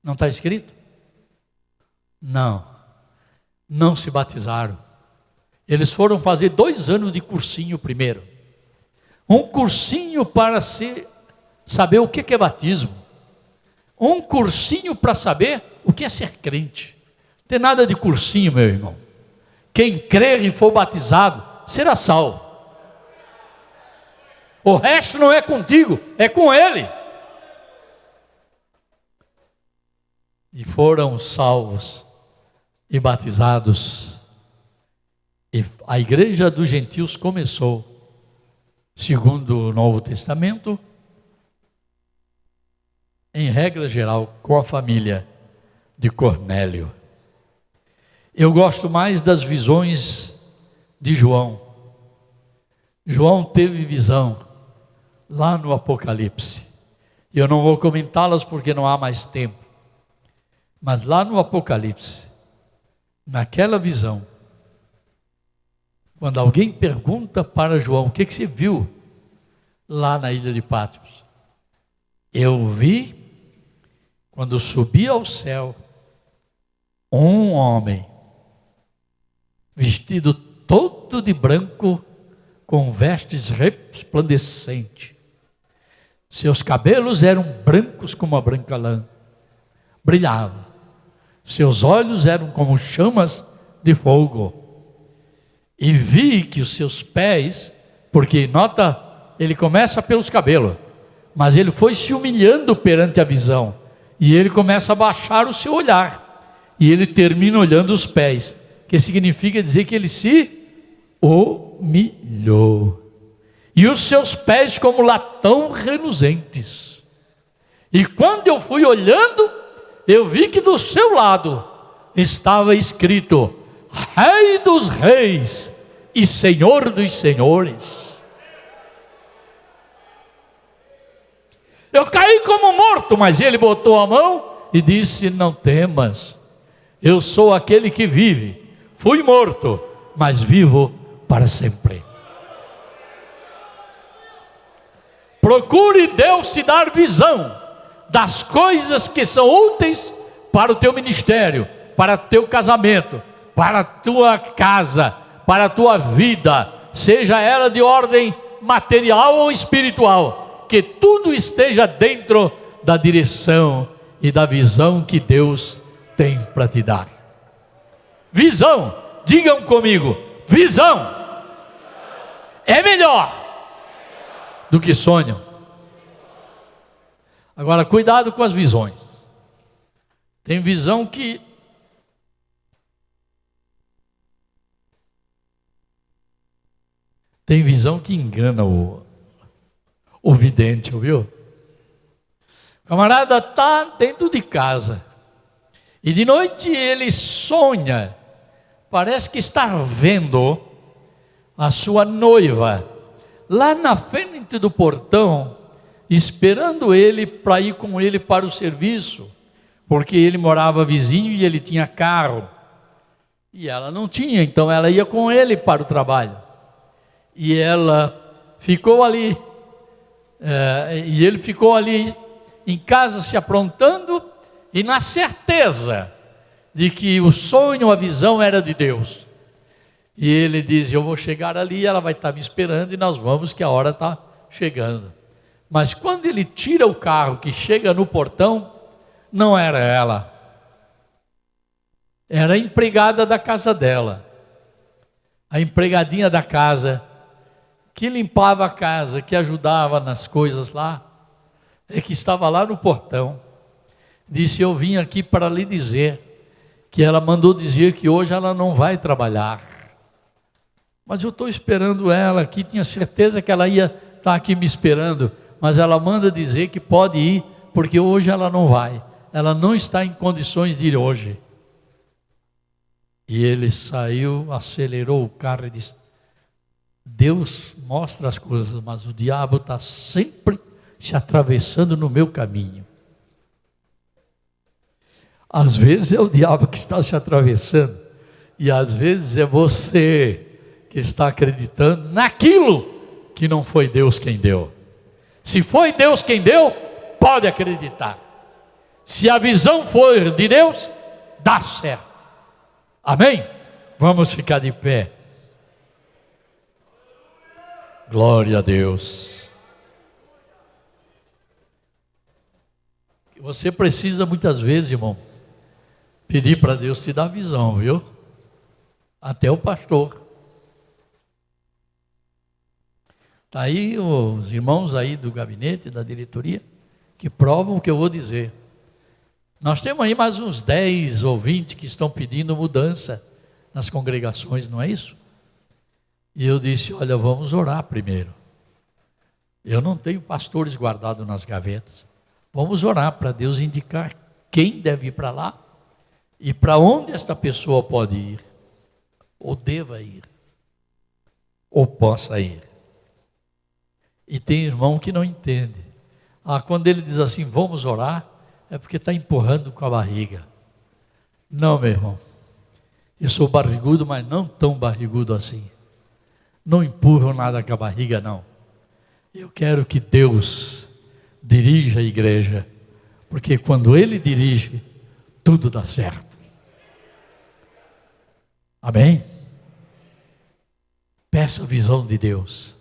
Não está escrito? Não, não se batizaram. Eles foram fazer 2 anos de cursinho primeiro. Um cursinho para saber o que é batismo. Um cursinho para saber o que é ser crente. Não tem nada de cursinho, meu irmão. Quem crer e for batizado, será salvo. O resto não é contigo, é com Ele. E foram salvos e batizados. E a igreja dos gentios começou, segundo o Novo Testamento, em regra geral, com a família de Cornélio. Eu gosto mais das visões de João. João teve visão lá no Apocalipse. Eu não vou comentá-las porque não há mais tempo. Mas lá no Apocalipse, naquela visão, quando alguém pergunta para João: o que você viu lá na ilha de Patmos? Eu vi, quando subi ao céu, um homem vestido todo de branco, com vestes resplandecentes. Seus cabelos eram brancos como a branca lã, brilhava. Seus olhos eram como chamas de fogo. E vi que os seus pés, porque nota, ele começa pelos cabelos, mas ele foi se humilhando perante a visão, e ele começa a baixar o seu olhar, e ele termina olhando os pés, que significa dizer que ele se humilhou. E os seus pés como latão reluzentes. E quando eu fui olhando, eu vi que do seu lado estava escrito: Rei dos reis e Senhor dos senhores. Eu caí como morto, mas ele botou a mão e disse: não temas, eu sou aquele que vive. Fui morto, mas vivo para sempre. Procure Deus te dar visão das coisas que são úteis para o teu ministério, para teu casamento, para a tua casa, para a tua vida, seja ela de ordem material ou espiritual, que tudo esteja dentro da direção e da visão que Deus tem para te dar. Visão, digam comigo, visão é melhor do que sonho. Agora, cuidado com as visões. Tem visão que engana o vidente, ouviu? O camarada está dentro de casa e de noite ele sonha, parece que está vendo a sua noiva lá na frente do portão, esperando ele para ir com ele para o serviço, porque ele morava vizinho e ele tinha carro e ela não tinha, então ela ia com ele para o trabalho. E ela ficou ali, e ele ficou ali em casa se aprontando e na certeza de que o sonho, a visão era de Deus. E ele diz: eu vou chegar ali, ela vai estar me esperando e nós vamos, que a hora está chegando. Mas quando ele tira o carro, que chega no portão, não era ela, era a empregada da casa dela, a empregadinha da casa, que limpava a casa, que ajudava nas coisas lá, que estava lá no portão. Disse: eu vim aqui para lhe dizer que ela mandou dizer que hoje ela não vai trabalhar, mas eu estou esperando ela aqui, tinha certeza que ela ia estar aqui me esperando, mas ela manda dizer que pode ir, porque hoje ela não vai, ela não está em condições de ir hoje. E ele saiu, acelerou o carro e disse: Deus mostra as coisas, mas o diabo está sempre se atravessando no meu caminho. Às vezes é o diabo que está se atravessando, e às vezes é você que está acreditando naquilo que não foi Deus quem deu. Se foi Deus quem deu, pode acreditar. Se a visão for de Deus, dá certo. Amém? Vamos ficar de pé. Glória a Deus. Você precisa muitas vezes, irmão, pedir para Deus te dar visão, viu? Até o pastor. Está aí os irmãos aí do gabinete, da diretoria, que provam o que eu vou dizer. Nós temos aí mais uns 10 ou 20 que estão pedindo mudança nas congregações, não é isso? E eu disse: olha, vamos orar primeiro. Eu não tenho pastores guardados nas gavetas. Vamos orar para Deus indicar quem deve ir para lá e para onde esta pessoa pode ir, ou deva ir, ou possa ir. E tem irmão que não entende. Quando ele diz assim, vamos orar, é porque está empurrando com a barriga. Não, meu irmão. Eu sou barrigudo, mas não tão barrigudo assim. Não empurro nada com a barriga, não. Eu quero que Deus dirija a igreja, porque quando Ele dirige, tudo dá certo. Amém? Peça a visão de Deus.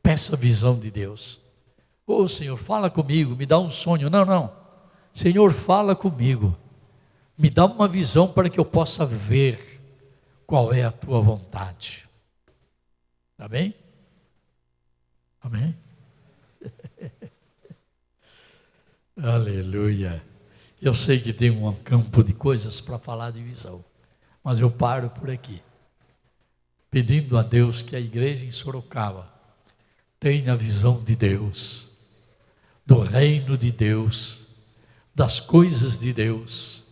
Peça a visão de Deus. Ô Senhor, fala comigo, me dá um sonho. Não. Senhor, fala comigo. Me dá uma visão para que eu possa ver qual é a tua vontade. Amém? Amém? Aleluia. Eu sei que tem um campo de coisas para falar de visão, mas eu paro por aqui, pedindo a Deus que a igreja em Sorocaba tenha a visão de Deus, do reino de Deus, das coisas de Deus,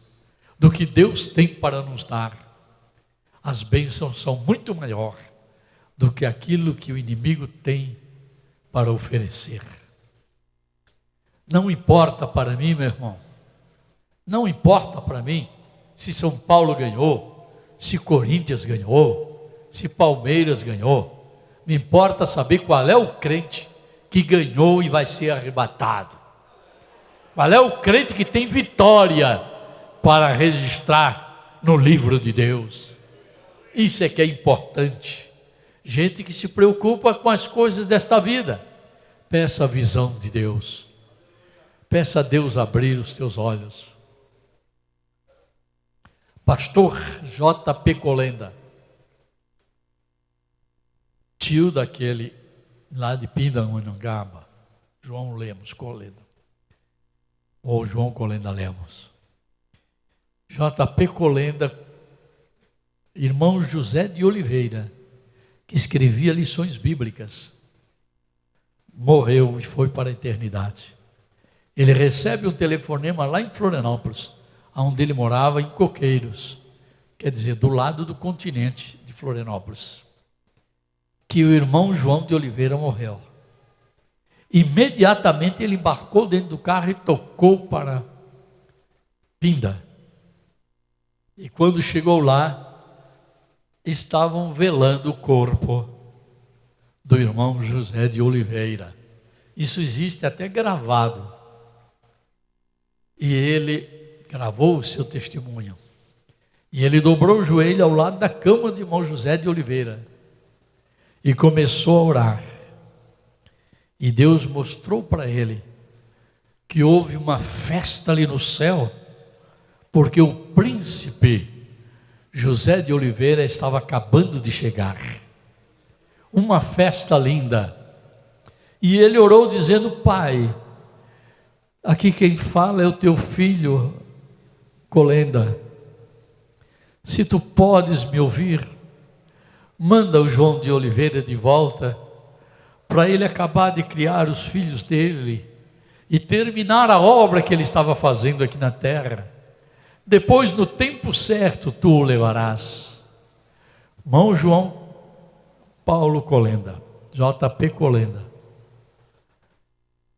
do que Deus tem para nos dar. As bênçãos são muito maior do que aquilo que o inimigo tem para oferecer. Não importa para mim, meu irmão, não importa para mim se São Paulo ganhou, se Corinthians ganhou, se Palmeiras ganhou. Me importa saber qual é o crente que ganhou e vai ser arrebatado. Qual é o crente que tem vitória para registrar no livro de Deus. Isso é que é importante. Gente que se preocupa com as coisas desta vida. Peça a visão de Deus. Peça a Deus abrir os teus olhos. Pastor J.P. Colenda, tio daquele lá de Pindamonhangaba, João Lemos Colenda, ou João Colenda Lemos. J.P. Colenda, irmão José de Oliveira, que escrevia lições bíblicas, morreu e foi para a eternidade. Ele recebe um telefonema lá em Florianópolis, onde ele morava, em Coqueiros, quer dizer, do lado do continente de Florianópolis, que o irmão João de Oliveira morreu. Imediatamente ele embarcou dentro do carro e tocou para Pinda. E quando chegou lá, estavam velando o corpo do irmão José de Oliveira. Isso existe até gravado. E ele gravou o seu testemunho. E ele dobrou o joelho ao lado da cama do irmão José de Oliveira e começou a orar. E Deus mostrou para ele que houve uma festa ali no céu, porque o príncipe José de Oliveira estava acabando de chegar. Uma festa linda. E ele orou dizendo: Pai, aqui quem fala é o teu filho Colenda. Se tu podes me ouvir, manda o João de Oliveira de volta, para ele acabar de criar os filhos dele e terminar a obra que ele estava fazendo aqui na terra. Depois, no tempo certo, tu o levarás. Irmão João Paulo Colenda, J.P. Colenda,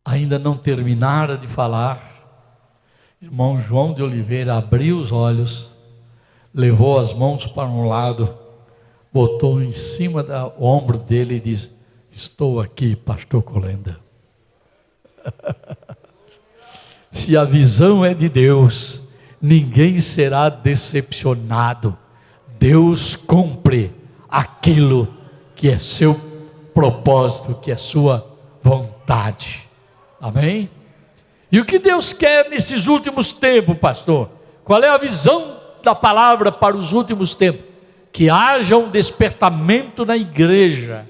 ainda não terminara de falar, irmão João de Oliveira abriu os olhos, levou as mãos para um lado, botou em cima do ombro dele e disse: estou aqui, pastor Colenda. Se a visão é de Deus, ninguém será decepcionado. Deus cumpre aquilo que é seu propósito, que é sua vontade. Amém? E o que Deus quer nesses últimos tempos, pastor? Qual é a visão da palavra para os últimos tempos? Que haja um despertamento na igreja,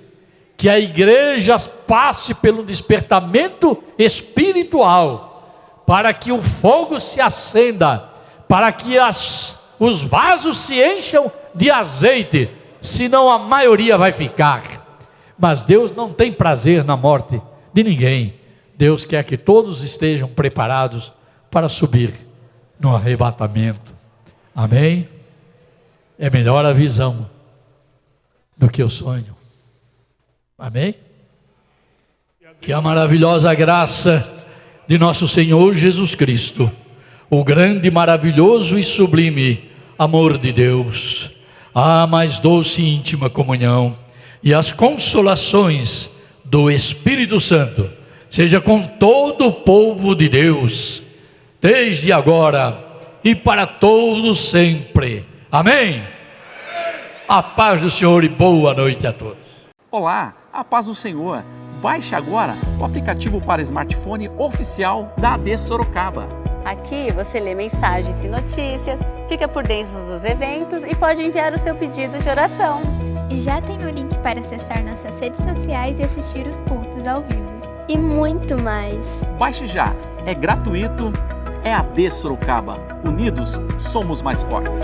que a igreja passe pelo despertamento espiritual, para que o fogo se acenda, para que os vasos se encham de azeite, senão a maioria vai ficar. Mas Deus não tem prazer na morte de ninguém. Deus quer que todos estejam preparados para subir no arrebatamento. Amém? É melhor a visão do que o sonho. Amém? Que a maravilhosa graça de nosso Senhor Jesus Cristo, o grande, maravilhoso e sublime amor de Deus, a mais doce e íntima comunhão e as consolações do Espírito Santo seja com todo o povo de Deus, desde agora e para todos sempre. Amém? A paz do Senhor e boa noite a todos. Olá, a paz do Senhor. Baixe agora o aplicativo para smartphone oficial da AD Sorocaba. Aqui você lê mensagens e notícias, fica por dentro dos eventos e pode enviar o seu pedido de oração. E já tem o link para acessar nossas redes sociais e assistir os cultos ao vivo. E muito mais. Baixe já, é gratuito, é AD Sorocaba. Unidos, somos mais fortes.